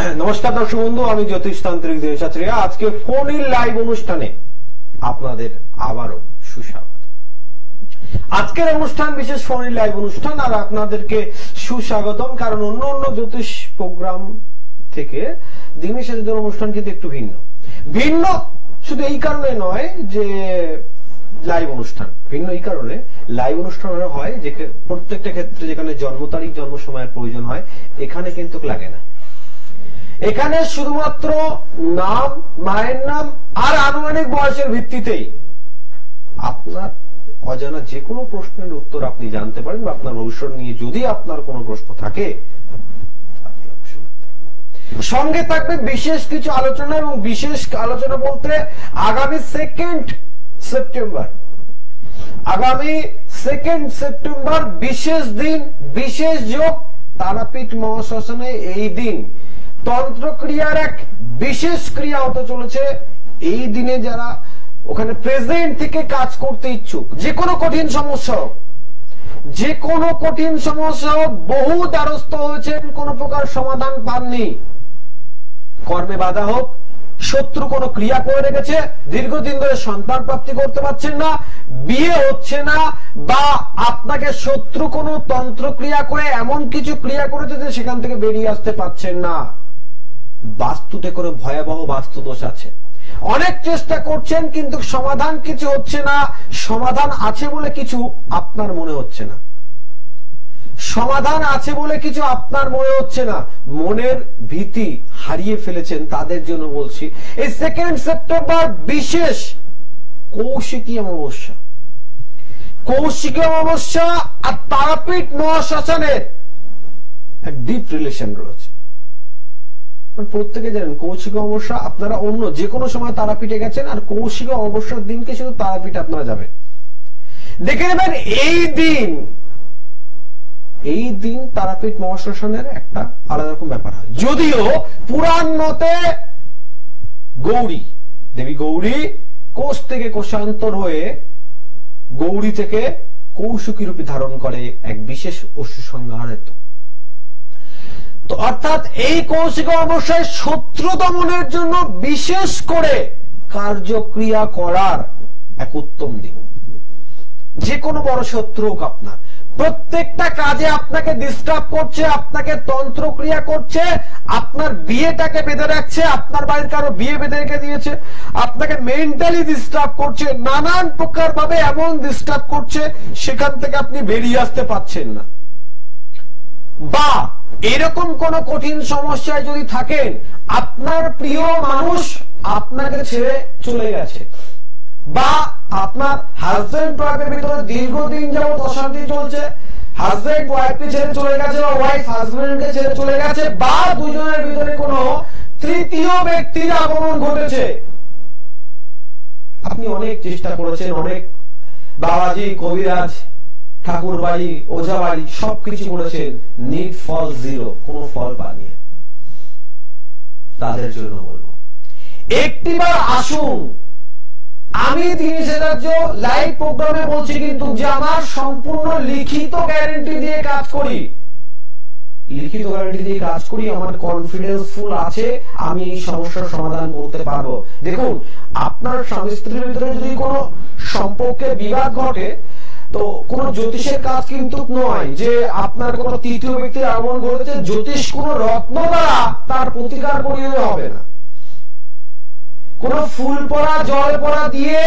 নমস্কার দর্শক বন্ধু, আমি জ্যোতিষতান্ত্রিক দিনেশাচার্য। আজকে ফোন ইন লাইভ অনুষ্ঠানে আপনাদের আবারও সুস্বাগত। আজকের অনুষ্ঠান বিশেষ ফোন ইন লাইভ অনুষ্ঠান, আর আপনাদেরকে সুস্বাগতম। কারণ অন্য জ্যোতিষ প্রোগ্রাম থেকে দিনেশাচার্যের অনুষ্ঠান কিন্তু একটু ভিন্ন শুধু এই কারণে নয় যে লাইভ অনুষ্ঠান ভিন্ন, এই কারণে লাইভ অনুষ্ঠান হয় যে প্রত্যেকটা ক্ষেত্রে যেখানে জন্ম তারিখ জন্ম সময়ের প্রয়োজন হয় এখানে কিন্তু লাগে না। এখানে শুধুমাত্র নাম, মায়ের নাম আর আনুমানিক বয়সের ভিত্তিতেই আপনার অজানা যে কোনো প্রশ্নের উত্তর আপনি জানতে পারেন, বা আপনার ভবিষ্যৎ নিয়ে যদি আপনার কোনো প্রশ্ন থাকে সঙ্গে থাকবে বিশেষ কিছু আলোচনা। এবং বিশেষ আলোচনা বলতে আগামী 2 সেপ্টেম্বর বিশেষ দিন, বিশেষ যোগ, তারাপীঠ মহাশ্মশানে এই দিন তন্ত্রক্রিয়ার এক বিশেষ ক্রিয়া হতে চলেছে। এই দিনে যারা ওখানে প্রেজেন্ট থেকে কাজ করতে ইচ্ছুক, যে কোনো কঠিন সমস্যা হোক, বহু দ্বারস্থ হয়েছেন, কোন প্রকার সমাধান পাননি, কর্মে বাধা হোক, শত্রু কোনো ক্রিয়া করে রেখেছে, দীর্ঘদিন ধরে সন্তান প্রাপ্তি করতে পারছেন না, বিয়ে হচ্ছে না, বা আপনাকে শত্রু কোনো তন্ত্র ক্রিয়া করে এমন কিছু ক্রিয়া করেছে যে সেখান থেকে বেরিয়ে আসতে পারছেন না, বাস্তুতে কোনো ভয়াবহ বাস্তু দোষ আছে, অনেক চেষ্টা করছেন কিন্তু সমাধান কিছু হচ্ছে না, সমাধান আছে বলে কিছু আপনার মনে হচ্ছে না, মনের ভীতি হারিয়ে ফেলেছেন, তাদের জন্য বলছি এই 2 সেপ্টেম্বর বিশেষ কৌশিকী অমাবস্যা আর তারাপীঠ মহাশ্মশানের এক ডিপ রিলেশন রয়েছে। প্রত্যেকে জানেন কৌশিকী অমাবস্যা আপনারা অন্য যে কোনো সময় তারাপীঠে গেছেন, আর কৌশিকী অমাবস্যার দিনকে শুধু তারাপীঠে আপনারা যাবেন। দেখে নেবেন এই দিন তারাপীঠ মহাশ্মশানের একটা আলাদা রকম ব্যাপার হয়। যদিও পুরাণ মতে দেবী গৌরী কোষ থেকে কোষান্তর হয়ে গৌরী থেকে কৌশিকী রূপে ধারণ করে এক বিশেষ অসুর সংহার হেতু। তো অর্থাৎ এই কৌশিকী অমাবস্যায় শত্রু দমনের জন্য বিশেষ করে কার্যক্রিয়া করার এক উত্তম দিন। যে কোনো বড় শত্রু হোক, আপনার প্রত্যেকটা কাজে আপনাকে ডিস্টার্ব করছে, আপনাকে তন্ত্রক্রিয়া করছে, আপনার বিয়েটাকে বেঁধে রাখছে, আপনার বাড়ির কারো বিয়ে বেঁধে রেখে দিয়েছে, আপনাকে মেন্টালি ডিস্টার্ব করছে, নানান প্রকার ভাবে এমন ডিস্টার্ব করছে সেখান থেকে আপনি বেরিয়ে আসতে পারছেন না, বা এরকম কোন কঠিন সমস্যায় যদি থাকেন, আপনার প্রিয় মানুষ আপনাকে ছেড়ে চলে গেছে, বা আপনার হাজবেন্ড ওয়াইফের ভিতরে দীর্ঘদিন যাবত অশান্তি চলছে, হাজবেন্ড ওয়াইফকে ছেড়ে চলে গেছে, বা ওয়াইফ হাজবেন্ডকে ছেড়ে চলে গেছে, বা দুজনের ভিতরে কোনো তৃতীয় ব্যক্তির আগমন ঘটেছে, আপনি অনেক চেষ্টা করেছেন, অনেক বাবাজি, কবিরাজ, ঠাকুর বাড়ি, ওঝা বাড়ি সবকিছু করেছেন, নিড ফল জিরো, কোন ফল পাননি, তাদের জন্য বলবো একটিবার আসুন। আমি দিনেশাচার্য লাইভ প্রোগ্রামে বলছি কিন্তু যে আমার সম্পূর্ণ লিখিত গ্যারান্টি দিয়ে কাজ করি, আমার কনফিডেন্স ফুল আছে আমি এই সমস্যার সমাধান করতে পারবো। দেখুন, আপনার স্বামী স্ত্রীর ভিতরে যদি কোনো সম্পর্কে বিবাদ ঘটে, তো কোন জ্যোতিষের কাজ কিন্তু নয় যে আপনার কোন তৃতীয় ব্যক্তির আগমন ঘটেছে, জ্যোতিষ কোন রত্ন দ্বারা তার প্রতিকার করিয়ে হবে না, কোন ফুল পড়া জল পড়া দিয়ে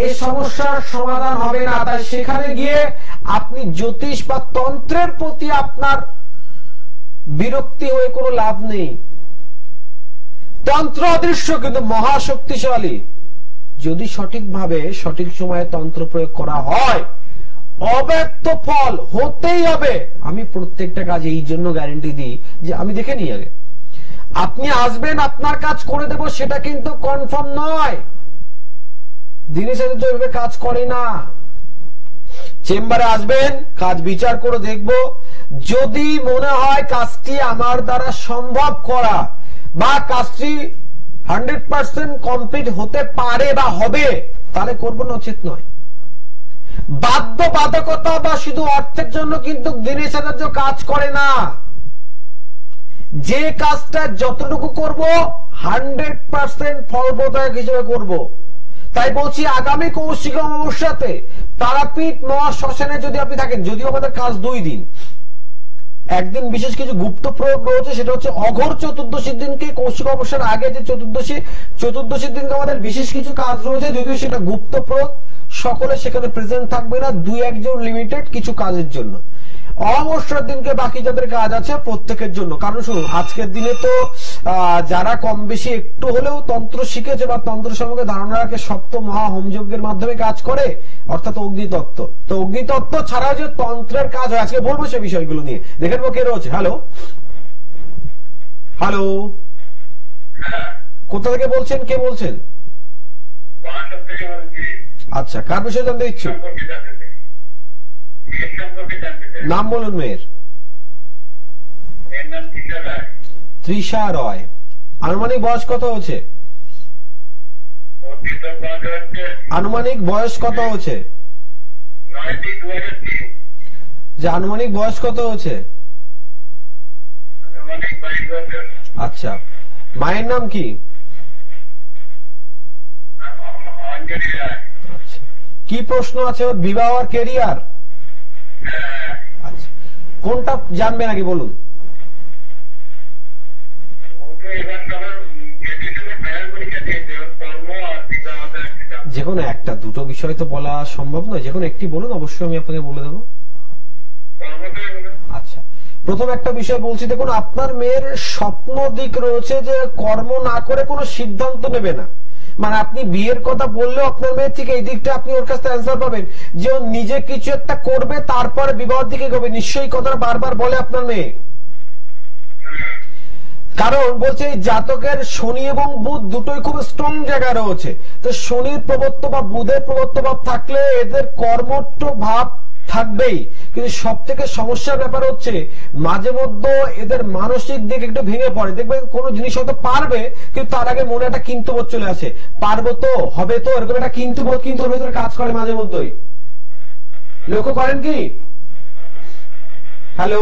এই সমস্যার সমাধান হবে না। তাই সেখানে গিয়ে আপনি জ্যোতিষ বা তন্ত্রের প্রতি আপনার বিরক্তি হয়ে কোনো লাভ নেই। তন্ত্র অদৃশ্য কিন্তু মহাশক্তিশালী, যদি সঠিকভাবে সঠিক সময়ে তন্ত্র প্রয়োগ করা হয় অব্যর্থ ফল হতেই হবে। আমি প্রত্যেকটা কাজ এই জন্য গ্যারান্টি দিই যে আমি দেখে নিই আগে, আপনি আসবেন আপনার কাজ করে দেব সেটা কিন্তু কনফার্ম নয়। দিনেশাচার্য এভাবে কাজ করে না। চেম্বারে আসবেন, কাজ বিচার করে দেখব, যদি মনে হয় কাজটি আমার দ্বারা সম্ভব করা বা কাজটি 100% কমপ্লিট হতে পারে বা হবে, তাহলে করবো, নচেত নয়। বাধ্যবাধকতা বা শুধু অর্থের জন্য কিন্তু দিনেশাচার্য কাজ করে না। যে কাজটা যতটুকু করব 100% ফলপ্রদায়ক হিসেবে করব। তাই বলছি আগামী কৌশিক অমাবস্যাতে তারাপীঠ মহাশ্মশানে যদি আপনি থাকেন, যদিও আমাদের কাজ 2 দিন, একদিন বিশেষ কিছু গুপ্ত প্রয়োগ রয়েছে, সেটা হচ্ছে অঘোর চতুর্দশীর দিনকে, কৌশিক অমাবস্যার আগে যে চতুর্দশীর দিনকে আমাদের বিশেষ কিছু কাজ রয়েছে, যদিও সেটা গুপ্ত প্রয়োগ, সকলে সেখানে প্রেজেন্ট থাকবে না, 2-1 জন লিমিটেড কিছু কাজের জন্য। অমাবস্যার দিনকে বাকি যাদের কাজ আছে প্রত্যেকের জন্য। কারণ শুনুন, আজকের দিনে তো যারা কম বেশি একটু হলেও তন্ত্র শিখেছে বা তন্ত্র সম্পর্কে ধারণা রাখে, সপ্ত মহা হোমযজ্ঞের মাধ্যমে কাজ করে, অর্থাৎ অগ্নিতত্ত্ব। তো অগ্নিতত্ত্ব ছাড়াও যে তন্ত্রের কাজ হয়, আজকে বলবো সে বিষয়গুলো নিয়ে। দেখে নেবো কে রয়েছে। হ্যালো হ্যালো, কোথা থেকে বলছেন, কে বলছেন? আচ্ছা, কার বিষয়ে জানতে ইচ্ছুক? নাম বলুন মেয়ের। তৃষা রয়। আনুমানিক বয়স কত হচ্ছে? আনুমানিক বয়স কত হচ্ছে? যে আনুমানিক বয়স কত হচ্ছে? আচ্ছা, মায়ের নাম কি? আচ্ছা, কি প্রশ্ন আছে ওর? বিবাহ আর কেরিয়ার? আচ্ছা, কোনটা জানবেন আগে বলুন। যে কোনো একটা, দুটো বিষয় তো বলা সম্ভব নয়, যে কোনো একটি বলুন, অবশ্যই আমি আপনাকে বলে দেবো। আচ্ছা, প্রথম একটা বিষয় বলছি, দেখুন আপনার মেয়ের স্বপ্ন দিক রয়েছে যে কর্ম না করে কোনো সিদ্ধান্ত নেবে না। মানে আপনি বিয়ের কথা বললেও আপনার মেয়ের থেকে এই দিকটা আপনি ওর কাছ থেকে অ্যান্সার পাবেন যে ও নিজে কিছু একটা করবে, তারপরে বিবাহের দিকে এগোবে। নিশ্চয়ই কথাটা বারবার বলে আপনার মেয়ে। কারণ বলছে জাতকের শনি এবং বুধ দুটোই খুব স্ট্রং জায়গা রয়েছে। তো শনির প্রবর্ত বা বুধের প্রবর্ত ভাব থাকলে এদের কর্মঠ ভাব থাকবেই, কিন্তু সব থেকে সমস্যার ব্যাপার হচ্ছে মাঝে মধ্যে এদের মানসিক দিক একটু ভেঙে পড়ে। দেখবেন কোন জিনিস হয়তো পারবে, কিন্তু তার আগে মনে একটা কিন্তু বোধ চলে আসে, পারবো তো, হবে তো, এরকম একটা কিন্তু বোধ কিন্তু ওর ভেতরে কাজ করে মাঝে মধ্যেই। লক্ষ্য করেন কি? হ্যালো,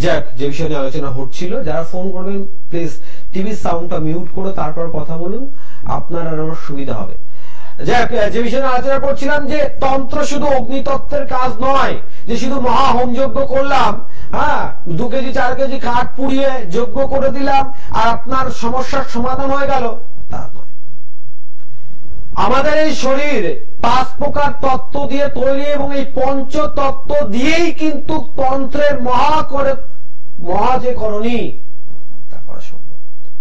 যাক, যে বিষয় নিয়ে আলোচনা হচ্ছিল, যারা ফোন করবেন প্লিজ টিভির সাউন্ডটা মিউট করে তারপর কথা বলুন, আপনার আর আমার সুবিধা হবে। যাক, যে বিষয়ে আলোচনা করছিলাম যে তন্ত্র শুধু অগ্নিতত্ত্বের কাজ নয়, যে শুধু মহা হোমযজ্ঞ করলাম, হ্যাঁ 2 কেজি 4 কেজি কাঠ পুড়িয়ে যজ্ঞ করে দিলাম আর আপনার সমস্যার সমাধান হয়ে গেল, তা নয়। আমাদের এই শরীর 5 প্রকার তত্ত্ব দিয়ে তৈরি এবং এই পঞ্চতত্ত্ব দিয়েই কিন্তু তন্ত্রের মহা যে করণী তা করা সম্ভব।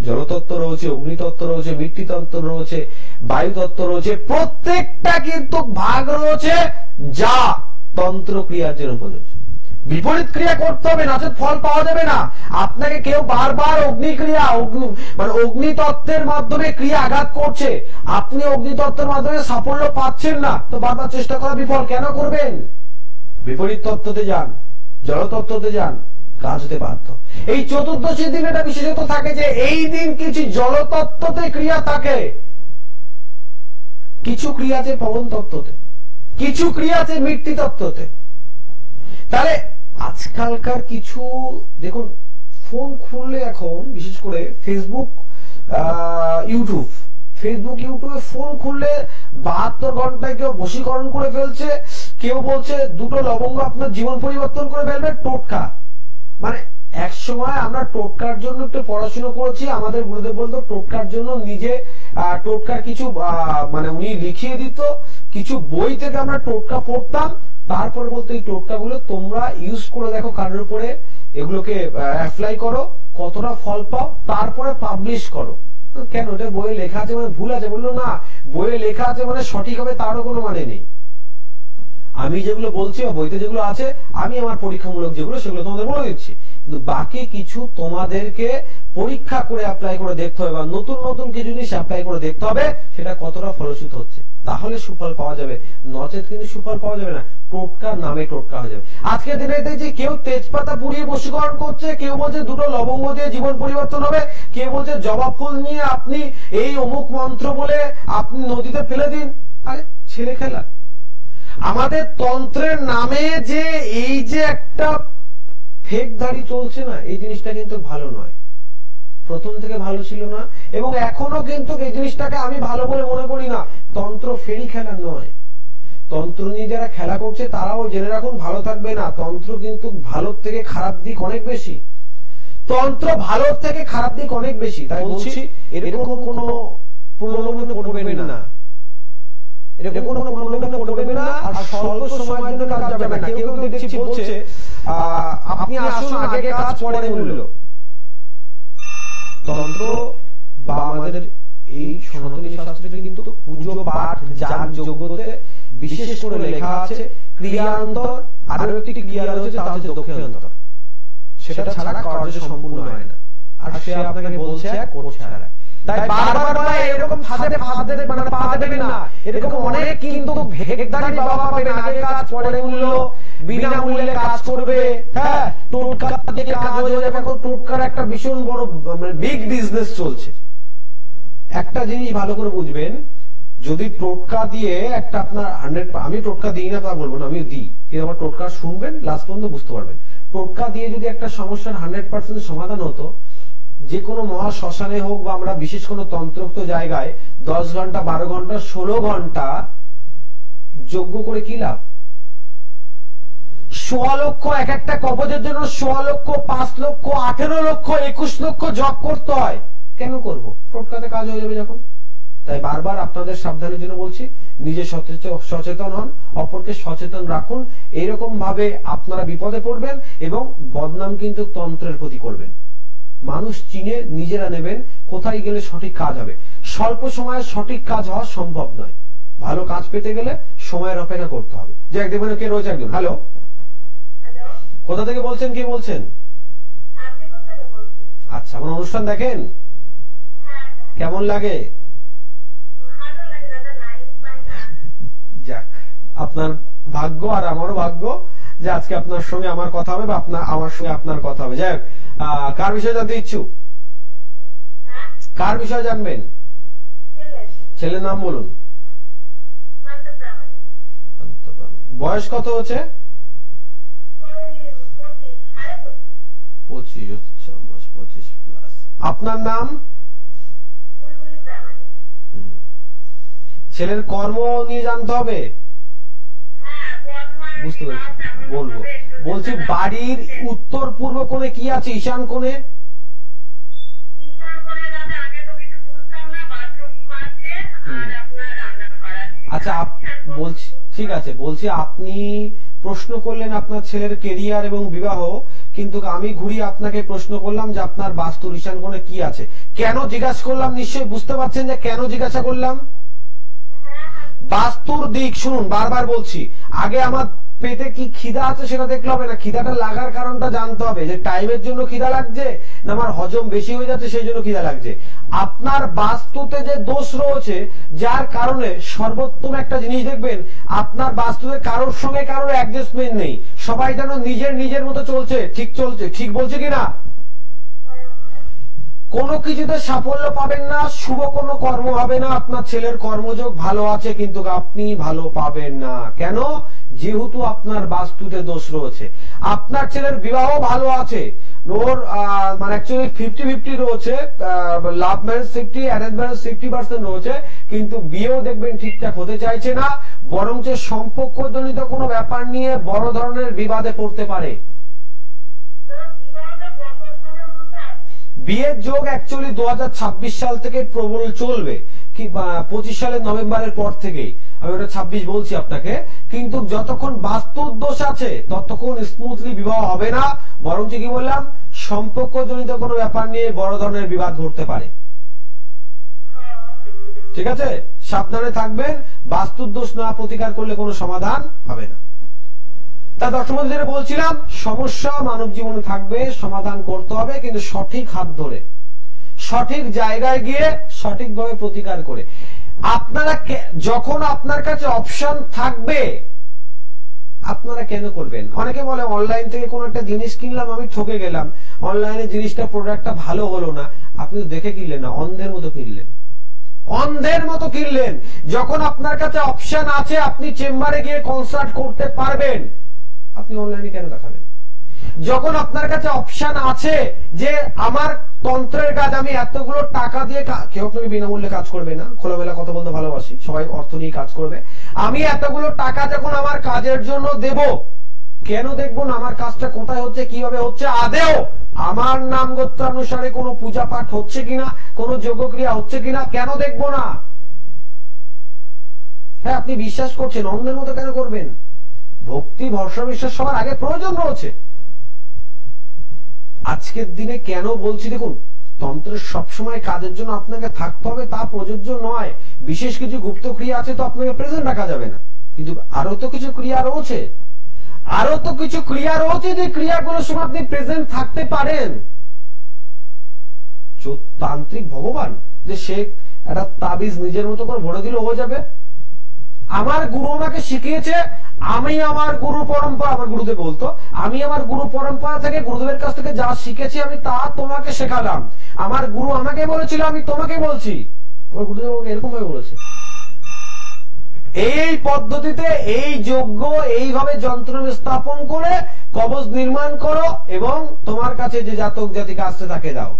জলতত্ত্ব রয়েছে, অগ্নিতত্ত্ব রয়েছে, মৃত্তিতত্ত্ব রয়েছে, বায়ুতত্ত্ব রয়েছে, প্রত্যেকটা কিন্তু ভাগ রয়েছে যা তন্ত্র ক্রিয়ার জন্য প্রযোজ্য। বিপরীত ক্রিয়া করতে হবে, নচেত ফল পাওয়া যাবে না। আপনাকে কেউ বারবার অগ্নিক্রিয়া মানে অগ্নিতত্ত্বের মাধ্যমে ক্রিয়া আঘাত করছে, আপনি অগ্নিতত্ত্বের মাধ্যমে সাফল্য পাচ্ছেন না, তো বারবার চেষ্টা করা বিফল কেন করবেন? বিপরীত তত্ত্বতে যান, জলতত্ত্বতে যান, কাজ হতে বাধ্য। এই চতুর্দশীর দিন এটা বিশেষত থাকে যে এই দিন কিছু জলতত্ত্বতে ক্রিয়া থাকে, কিছু ক্রিয়া আছে পবন তত্ত্বতে, কিছু ক্রিয়া আছে মৃত্তি তত্ত্বতে। তাহলে আজকালকার কিছু দেখুন, ফোন খুললে এখন বিশেষ করে ফেসবুক ইউটিউবে ফোন খুললে 72 ঘন্টায় কেউ বশীকরণ করে ফেলছে, কেউ বলছে 2টো লবঙ্গ আপনার জীবন পরিবর্তন করে ফেলবে, টোটকা। মানে এক সময় আমরা টোটকার জন্য একটু পড়াশোনা করেছি, আমাদের গুরুদেব বলতো টোটকার জন্য নিজে টোটকার কিছু মানে উনি লিখিয়ে দিত, কিছু বই থেকে আমরা টোটকা পড়তাম, তারপরে বলতো এই টোটকাগুলো তোমরা ইউজ করে দেখো, কারোর উপরে এগুলোকে অ্যাপ্লাই করো, কতটা ফল পাও, তারপরে পাবলিশ করো। কেন? এটা বইয়ে লেখা আছে মানে ভুল আছে? বললো না, বইয়ে লেখা আছে মানে সঠিক হবে তারও কোনো মানে নেই। আমি যেগুলো বলছি বা বইতে যেগুলো আছে, আমি আমার পরীক্ষামূলক যেগুলো সেগুলো তোমাদের বলে দিচ্ছি, কিন্তু বাকি কিছু তোমাদেরকে পরীক্ষা করে অ্যাপ্লাই করে দেখতে হবে, বা নতুন নতুন কিছু জিনিস অ্যাপ্লাই করে দেখতে হবে সেটা কতটা ফলপ্রসূ হচ্ছে, তাহলে সুফল পাওয়া যাবে, নচেত কিন্তু সুফল পাওয়া যাবে না, টোটকার নামে টোটকা হয়ে যাবে। আজকে দিনে দেখছি কেউ তেজপাতা পুড়িয়ে বশীকরণ করছে, কেউ বলছে 2টো লবঙ্গ দিয়ে জীবন পরিবর্তন হবে, কেউ বলছে জবা ফুল নিয়ে আপনি এই অমুক মন্ত্র বলে আপনি নদীতে ফেলে দিন। আরে ছেলে খেলা। আমাদের তন্ত্রের নামে যে এই যে একটা ফেক দাড়ি চলছে না, এই জিনিসটা কিন্তু ভালো নয়, প্রথম থেকে ভালো ছিল না, এবং এখনো কিন্তু এই জিনিসটাকে আমি ভালো বলে মনে করি না। তন্ত্র ফেরি খেলা নয়, তন্ত্র নিয়ে যারা খেলা করছে তারাও জেনে রাখুন ভালো থাকবে না। তন্ত্র কিন্তু ভালোর থেকে খারাপ দিক অনেক বেশি, তন্ত্র ভালোর থেকে খারাপ দিক অনেক বেশি। তাই বলছি এরকম কোনো প্রলোভনে পড়বেন না, এরকম কোনো প্রলোভনে পড়বেন না, আর স্বল্প সময়ের জন্য কাজ যাবে না। কেউ কেউ দেখছি বলছে আপনি আসুন আগে কাজ পরে মূল্য। তন্ত্র বা আমাদের এই সনাতনী শাস্ত্রে কিন্তু পুজো পাঠ যাগ যজ্ঞতে বিশেষ করে লেখা আছে ক্রিয়ান্তর, আরো একটি ক্রিয়া রয়েছে তা হচ্ছে দক্ষিণান্তর, সেটা ছাড়া কার্য সম্পূর্ণ হয় না। আর সে আপনাকে বলছে এক করছে আর এক। তাই বারবার এরকম ফাঁদে মানে পা দেবেন না। এরকম অনেক কিন্তু ভেগদারি বাবা পাবেন, আগে কাজ পরে মূল্য, বিনা মূল্যে কাজ করবে, হ্যাঁ, টোটকা দিয়ে কাজ হয়ে যাবে। এখন টোটকার একটা ভীষণ বড় মানে বিগ বিজনেস চলছে। একটা জিনিস ভালো করে বুঝবেন, যদি টোটকা দিয়ে একটা আপনার 100, আমি টোটকা দিই না তা বলবো না, আমি দিই, কিন্তু আমার টোটকা শুনবেন লাস্ট পর্যন্ত বুঝতে পারবেন। টোটকা দিয়ে যদি একটা সমস্যার 100% সমাধান হতো, যে কোনো মহা শ্মশানে হোক বা আমরা বিশেষ কোনো তন্ত্রোক্ত জায়গায় 10 ঘন্টা 12 ঘন্টা 16 ঘন্টা যজ্ঞ করে কি লাভ? 1.5 লক্ষ এক একটা কবচের জন্য 1.5 লক্ষ, 5 লক্ষ, 18 লক্ষ, 21 লক্ষ জপ করতে হয়। কেন করব? টোটকাতে কাজ হয়ে যাবে যখন। তাই বারবার আপনাদের সাবধানের জন্য বলছি, নিজে সচেতন হন, অপরকে সচেতন রাখুন। এইরকম ভাবে আপনারা বিপদে পড়বেন এবং বদনাম কিন্তু তন্ত্রের প্রতি করবেন। মানুষ চিনে নিজেরা নেবেন কোথায় গেলে সঠিক কাজ হবে। স্বল্প সময়ে সঠিক কাজ হওয়া সম্ভব নয়, ভালো কাজ পেতে গেলে সময়ের অপেক্ষা করতে হবে। যে একদিন কে রয়েছে একজন। হ্যালো, কোথা থেকে বলছেন, কি বলছেন? আচ্ছা, আমার অনুষ্ঠান দেখেন? কেমন লাগে? যাক, আপনার ভাগ্য আর আমারও ভাগ্য যে আজকে আপনার সঙ্গে আমার কথা হবে বা আমার সঙ্গে আপনার কথা হবে। যাই হোক, কার বিষয়ে জানতে ইচ্ছুক? কার বিষয়ে জানবেন? ছেলের নাম বলুন। বয়স কত হচ্ছে? 25 প্লাস। আপনার নাম? ছেলের কর্ম নিয়ে জানতে হবে। বুঝতে পেরেছি, বলবো। বলছি বাড়ির উত্তর পূর্ব কোণে কি আছে? ঈশান কোণে? আচ্ছা, বলছি, ঠিক আছে, বলছি আপনি প্রশ্ন করলেন আপনার ছেলের কেরিয়ার এবং বিবাহ, কিন্তু আমি ঘুরিয়ে আপনাকে প্রশ্ন করলাম যে আপনার বাস্তুর ঈশান কোণে কি আছে। কেন জিজ্ঞাসা করলাম নিশ্চয়ই বুঝতে পারছেন যে কেন জিজ্ঞাসা করলাম। বাস্তুর দিক শুনুন, বারবার বলছি, আগে আমার পেটে কি খিদা আছে সেটা দেখলে হবে না, খিদাটা লাগার কারণটা জানতে হবে, যে টাইমের জন্য খিদা লাগছে না আমার হজম বেশি হয়ে যাচ্ছে সেই জন্য খিদা লাগছে। আপনার বাস্তুতে যে দোষ রয়েছে যার কারণে সর্বোত্তম একটা জিনিস দেখবেন, আপনার বাস্তুতে কারোর সঙ্গে কারোর অ্যাডজাস্টমেন্ট নেই, সবাই যেন নিজের মতো চলছে, ঠিক বলছে কিনা? কোনো কিছুতে সাফল্য পাবেন না, শুভ কোনো কর্ম হবে না। আপনার ছেলের কর্মযোগ ভালো আছে কিন্তু আপনি ভালো পাবেন না। কেন? যেহেতু আপনার বাস্তুতে দোষ রয়েছে। আপনার ছেলের বিবাহ ভালো আছে, ওর মানে অ্যাকচুয়ালি 50-50 রয়েছে, লাভ ম্যারেজ 50, অ্যারেঞ্জ ম্যারেজ 50% রয়েছে, কিন্তু বিয়েও দেখবেন ঠিকঠাক হতে চাইছে না, বরঞ্চ সম্পর্কজনিত কোনো ব্যাপার নিয়ে বড় ধরনের বিবাদে পড়তে পারে। বিয়ের যোগ অ্যাকচুয়ালি 2026 সাল থেকে প্রবল চলবে, কি 25 সালের নভেম্বরের পর থেকেই, আমি ওটা 26 বলছি আপনাকে, কিন্তু যতক্ষণ বাস্তুর দোষ আছে ততক্ষণ স্মুথলি বিবাহ হবে না, বরঞ্চ কি বললাম, সম্পর্কজনিত কোনো ব্যাপার নিয়ে বড় ধরনের বিবাদ ঘটতে পারে। ঠিক আছে, সাবধানে থাকবেন, বাস্তুর দোষ না প্রতিকার করলে কোনো সমাধান হবে না। তা দর্শক বন্ধু, যেটা বলছিলাম, সমস্যা মানব জীবনে থাকবে, সমাধান করতে হবে, কিন্তু সঠিক হাত ধরে, সঠিক জায়গায় গিয়ে সঠিকভাবে প্রতিকার করে। আপনারা যখন আপনার কাছে অপশন থাকবে আপনারা কেন করবেন? অনেকে বলে অনলাইন থেকে কোন একটা জিনিস কিনলাম, আমি ঠকে গেলাম, অনলাইনে জিনিসটা প্রোডাক্টটা ভালো হলো না। আপনি তো দেখে কিনলেন না, অন্ধের মতো কিনলেন। অন্ধের মতো কিনলেন। যখন আপনার কাছে অপশন আছে আপনি চেম্বারে গিয়ে কনসাল্ট করতে পারবেন, আপনি অনলাইনে কেন দেখাবেন? যখন আপনার কাছে অপশন আছে যে আমার তন্ত্রের কাজ আমি এতগুলো টাকা দিয়ে, কেউ আপনাকে বিনামূল্যে কাজ করবে না, খোলামেলা কথা বলতে ভালোবাসি, সবাই অর্থ নিয়ে কাজ করবে। আমি এতগুলো টাকা যখন আমার কাজের জন্য দেব, কেন দেখবো না আমার কাজটা কোথায় হচ্ছে, কিভাবে হচ্ছে, আদেও আমার নাম গোত্রানুসারে কোনো পূজা পাঠ হচ্ছে কিনা, কোনো যোগক্রিয়া হচ্ছে কিনা, কেন দেখবো না? হ্যাঁ, আপনি বিশ্বাস করছেন, অন্ধের মতো কেন করবেন? ভক্তি ভরসা বিশ্বাস সবার আগে প্রয়োজন রয়েছে। আজকের দিনে কেন বলছি দেখুন, তন্ত্রের সবসময় কাজের জন্য আপনাকে থাকতে হবে তা প্রযোজ্য নয়। বিশেষ কিছু গুপ্ত ক্রিয়া আছে তো আপনাকে প্রেজেন্ট রাখা যাবে না, কিন্তু আরো তো কিছু ক্রিয়া রয়েছে, যে ক্রিয়াগুলোর সময় আপনি প্রেজেন্ট থাকতে পারেন। তান্ত্রিক ভগবান যে সে একটা তাবিজ নিজের মতো করে ভরে দিলে হয়ে যাবে? আমার গুরু আমাকে শিখিয়েছে, আমি আমার গুরু পরম্পরা, আমার গুরুদেব বলতো, আমি আমার গুরু পরম্পরা থেকে গুরুদেবের কাছ থেকে যা শিখেছি আমি তা তোমাকে শেখালাম। আমার গুরু আমাকে বলেছিল, আমি তোমাকে বলছি। আমার গুরুদেব এরকম ভাবে বলেছে। এই পদ্ধতিতে এই যজ্ঞ এইভাবে যন্ত্র স্থাপন করে কবচ নির্মাণ করো এবং তোমার কাছে যে জাতক জাতিকা আসছে তাকে দাও।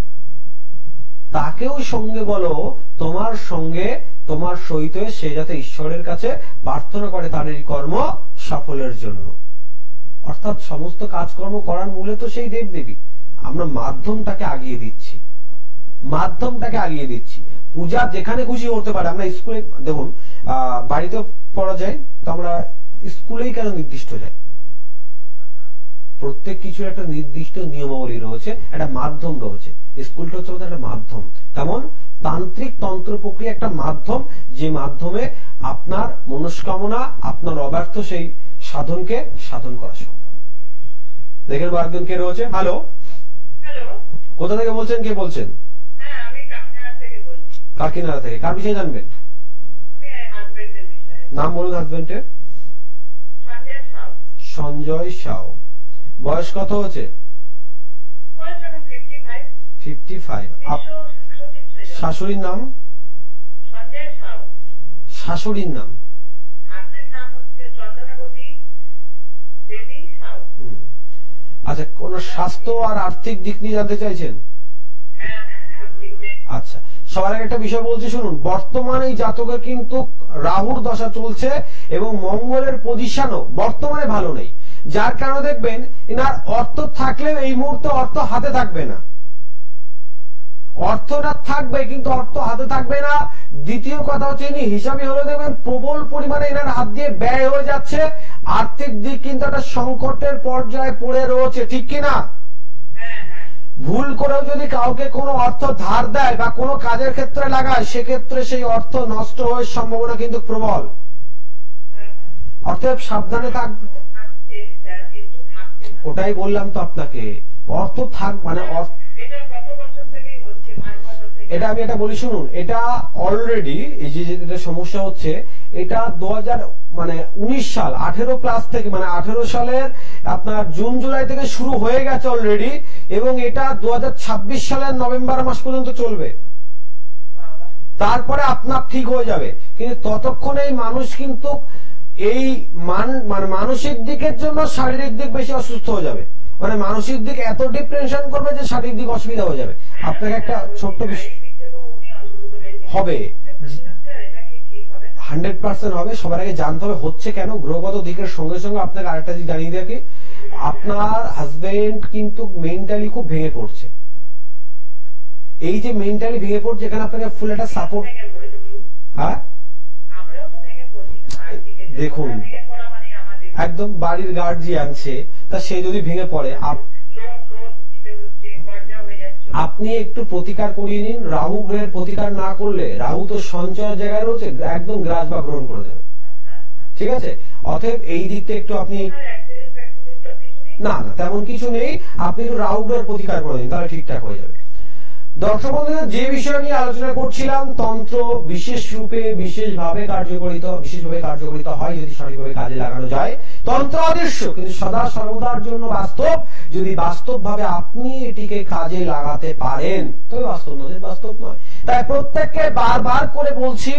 তাকেও সঙ্গে বলো, তোমার সঙ্গে তোমার সহিত সে যাতে ঈশ্বরের কাছে প্রার্থনা করে তার এই কর্ম সফলের জন্য। অর্থাৎ সমস্ত কাজকর্ম করার মূলে তো সেই দেবদেবী। আমরা মাধ্যমটাকে আগিয়ে দিচ্ছি, পূজা যেখানে খুশি হতে পারে। আমরা স্কুলে দেখুন, বাড়িতে পড়া যায়, তো আমরা স্কুলেই কেন নির্দিষ্ট যাই? প্রত্যেক কিছু একটা নির্দিষ্ট নিয়মাবলী রয়েছে, একটা মাধ্যম রয়েছে। স্কুলটা হচ্ছে একটা মাধ্যম, তেমন তান্ত্রিক তন্ত্র প্রক্রিয়া একটা মাধ্যম, যে মাধ্যমে আপনার মনস্কামনা, আপনার অব্যর্থ সেই সাধনকে সাধন করা সম্ভব। দেখেন আরেকজন কে রয়েছে। হ্যালো, কোথা থেকে বলছেন, কে বলছেন? কাকিনাড়া থেকে। কার বিষয়ে জানবেন? নাম বলুন হাজবেন্ডের। সঞ্জয় সাউ। বয়স কত হচ্ছে? 55। শাশুড়ির নাম? শাশুড়ির নাম আচ্ছা, কোন স্বাস্থ্য আর আর্থিক দিক নিয়ে জানতে চাইছেন? আচ্ছা, সবার আগে একটা বিষয় বলছি শুনুন। বর্তমানে এই জাতকের কিন্তু রাহুর দশা চলছে এবং মঙ্গলের পজিশনও বর্তমানে ভালো নেই, যার কারণে দেখবেন এনার অর্থ থাকলেও এই মুহূর্তে অর্থ হাতে থাকবে না। অর্থটা থাকবে কিন্তু অর্থ হাতে থাকবে না। দ্বিতীয় কথা হচ্ছে ইনি হিসাবে হলে দেখবেন প্রবল পরিমাণে এনার হাত দিয়ে ব্যয় হয়ে যাচ্ছে। আর্থিক দিক কিন্তু একটা সংকটের পর্যায়ে পড়ে রয়েছে, ঠিক কিনা? ভুল করেও যদি কাউকে কোনো অর্থ ধার দেয় বা কোনো কাজের ক্ষেত্রে লাগায়, সেক্ষেত্রে সেই অর্থ নষ্ট হওয়ার সম্ভাবনা কিন্তু প্রবল। অর্থাৎ সাবধানে থাকবে। ওটাই বললাম তো আপনাকে, অর্থ থাক মানে এটা আমি এটা বলি শুনুন। এটা অলরেডি এই যে যেটা সমস্যা হচ্ছে, এটা 2019 সাল 18 ক্লাস থেকে, মানে 18 সালের আপনার জুন জুলাই থেকে শুরু হয়ে গেছে অলরেডি, এবং এটা 2026 সালের নভেম্বর মাস পর্যন্ত চলবে। তারপরে আপনার ঠিক হয়ে যাবে, কিন্তু ততক্ষণে এই মানুষ কিন্তু এই মানে মানসিক দিকের জন্য শারীরিক দিক বেশি অসুস্থ হয়ে যাবে। মানে মানসিক দিক এত ডিপ্রেশন করবে যে শারীরিক দিক অসুবিধা হয়ে যাবে। আপনাকে একটা ছোট্ট বিষয় হবে, 100% হবে। সবার আগে জানতে হবে হচ্ছে কেন। গ্রহগত দিকের সঙ্গে সঙ্গে আপনাকে আরেকটা দিক জানিয়ে দেখি, আপনার হাজবেন্ড কিন্তু মেন্টালি খুব ভেঙে পড়ছে। এই যে মেন্টালি ভেঙে পড়ছে, এখানে আপনাকে ফুল একটা সাপোর্ট। হ্যাঁ দেখুন, একদম বাড়ির গার্জিয়ান সে, তা সে যদি ভেঙে পড়ে, আপনি একটু প্রতিকার করিয়ে নিন। রাহু গ্রহের প্রতিকার না করলে, রাহু তো সঞ্চয়ের জায়গায় রয়েছে, একদম গ্রাস বা গ্রহণ করে দেবে, ঠিক আছে? অতএব এই দিকটা একটু আপনি না তেমন কিছু নেই, আপনি একটু রাহু গ্রহের প্রতিকার করে দিন, তাহলে ঠিকঠাক হয়ে যাবে। দর্শক বন্ধুরা, যে বিষয় নিয়ে আলোচনা করছিলাম, তন্ত্র বিশেষ রূপে বিশেষভাবে কার্যকরিত হয় যদি সঠিকভাবে কাজে লাগানো যায়। তন্ত্র অদৃশ্য কিন্তু সদা সর্বদার জন্য বাস্তব। যদি বাস্তবভাবে আপনি এটিকে কাজে লাগাতে পারেন তবে বাস্তব নয়। তাই প্রত্যেককে বারবার করে বলছি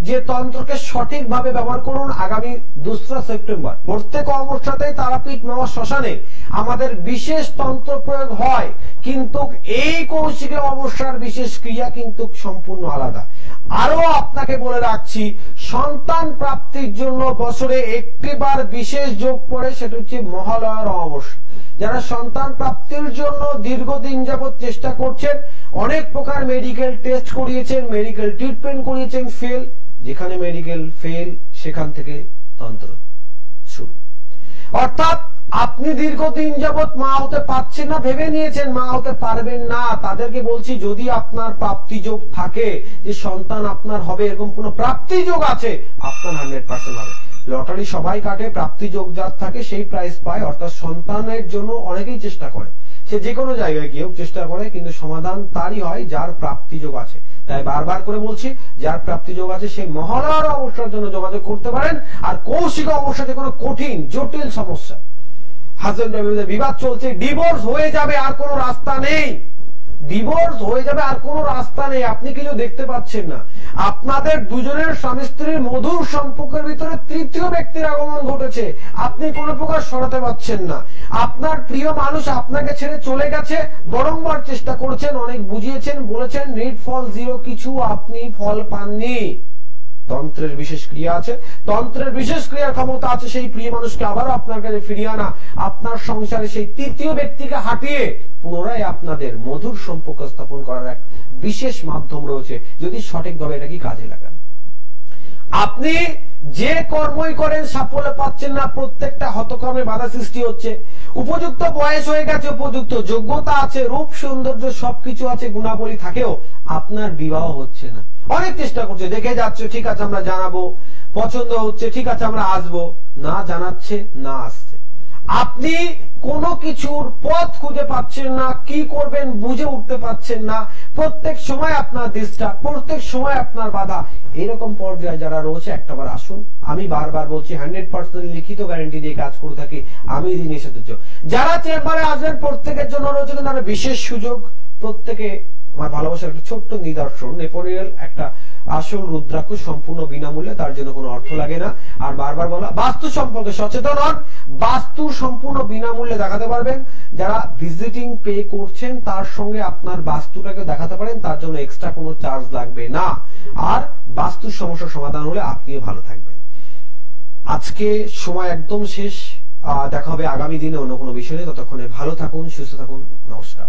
যে তন্ত্রকে সঠিকভাবে ব্যবহার করুন। আগামী 2রা সেপ্টেম্বর প্রত্যেক অমাবস্যাতে তারাপীঠ মহা শ্মশানে আমাদের বিশেষ তন্ত্র প্রয়োগ হয়, কিন্তু এই কৌশিকী অমাবস্যার বিশেষ ক্রিয়া কিন্তু সম্পূর্ণ আলাদা। আরো আপনাকে বলে রাখছি, সন্তান প্রাপ্তির জন্য বছরে একটিবার বিশেষ যোগ পড়ে, সেটা হচ্ছে মহালয়ার অমাবস্যা। যারা সন্তান প্রাপ্তির জন্য দীর্ঘদিন যাবৎ চেষ্টা করছেন, অনেক প্রকার মেডিকেল টেস্ট করিয়েছেন, মেডিকেল ট্রিটমেন্ট করিয়েছেন, ফেল, যেখানে মেডিকেল ফেল সেখান থেকে তন্ত্র শুরু। অর্থাৎ আপনি দীর্ঘদিন যাবৎ মা হতে পারছেন না, ভেবে নিয়েছেন মা হতে পারবেন না, তাদেরকে বলছি যদি আপনার প্রাপ্তি যোগ থাকে, যে সন্তান আপনার হবে এরকম কোন প্রাপ্তি যোগ আছে, আপনার 100% হবে। লটারি সবাই কাটে, প্রাপ্তি যোগ যার থাকে সেই প্রাইজ পায়। অর্থাৎ সন্তানের জন্য অনেকেই চেষ্টা করে, সে যে কোনো জায়গায় গিয়েও চেষ্টা করে, কিন্তু সমাধান তারই হয় যার প্রাপ্তি যোগ আছে। তাই বারবার করে বলছি, যার প্রাপ্তি যোগ আছে সেই মহালয়ার অমাবস্যার জন্য যোগাযোগ করতে পারেন। আর কৌশিক অমাবস্যাতে কোনো কঠিন জটিল সমস্যা, হাজবেন্ড ওয়াইফের বিবাদ চলছে, ডিভোর্স হয়ে যাবে, আর কোনো রাস্তা নেই, ডিভোর্স হয়ে যাবে আর কোনো রাস্তা নেই, আপনি কিছু দেখতে পাচ্ছেন না, আপনাদের দুজনের স্বামী স্ত্রীর মধুর সম্পর্কের ভিতরে তৃতীয় ব্যক্তির আগমন ঘটেছে, আপনি কোনো প্রকার সরাতে পারছেন না, আপনার প্রিয় মানুষ আপনাকে ছেড়ে চলে গেছে, বরংবার চেষ্টা করছেন, অনেক বুঝিয়েছেন, বলেছেন, নিট ফল জিরো, কিছু আপনি ফল পাননি। তন্ত্রের বিশেষ ক্রিয়া আছে, তন্ত্রের বিশেষ ক্রিয়ার ক্ষমতা আছে সেই প্রিয় মানুষকে আবারও আপনার কাছে ফিরিয়ে আনা, আপনার সংসারে সেই তৃতীয় ব্যক্তিকে হাঁটিয়ে পুনরায় আপনাদের মধুর সম্পর্ক স্থাপন করার এক বিশেষ মাধ্যম রয়েছে, যদি সঠিকভাবে এটাকে কাজে লাগান। আপনি যে কর্মই করেন সাফল্য পাচ্ছেন না, প্রত্যেকটা হতকর্মে বাধা সৃষ্টি হচ্ছে। উপযুক্ত বয়স হয়ে গেছে, উপযুক্ত যোগ্যতা আছে, রূপ সৌন্দর্য সবকিছু আছে, গুণাবলী থাকেও আপনার বিবাহ হচ্ছে না। অনেক চেষ্টা করছে, দেখে যাচ্ছে, ঠিক আছে আমরা জানাবো, পছন্দ হচ্ছে, ঠিক আছে আমরা আসবো, না জানাচ্ছে, না আসছে। আপনি কোনো কিছুর পথ খুঁজে পাচ্ছেন না, কি করবেন বুঝে উঠতে পারছেন না, প্রত্যেক সময় আপনার ডিস্টার্ব, প্রত্যেক সময় আপনার বাধা। এরকম পর্যায়ে যারা রয়েছে একটাবার আসুন, আমি বারবার বলছি 100% লিখিত গ্যারান্টি দিয়ে কাজ করে থাকি আমি দিনের সাথে। যারা চেম্বারে আসবেন প্রত্যেকের জন্য রয়েছে কিন্তু একটা বিশেষ সুযোগ, প্রত্যেকে আমার ভালোবাসার একটা ছোট্ট নিদর্শন, নেপোলিয়ন একটা আসল রুদ্রাক্ষ সম্পূর্ণ বিনামূল্যে, তার জন্য কোনো অর্থ লাগে না। আর বারবার বলা, বাস্তু সম্পর্কে সচেতন হন, বাস্তু সম্পূর্ণ বিনামূল্যে দেখাতে পারবেন। যারা ভিজিটিং পে করছেন তার সঙ্গে আপনার বাস্তুটাকে দেখাতে পারেন, তার জন্য এক্সট্রা কোনো চার্জ লাগবে না। আর বাস্তুর সমস্যার সমাধান হলে আপনিও ভালো থাকবেন। আজকে সময় একদম শেষ, দেখা হবে আগামী দিনে অন্য কোনো বিষয় নিয়ে। ততক্ষণে ভালো থাকুন, সুস্থ থাকুন, নমস্কার।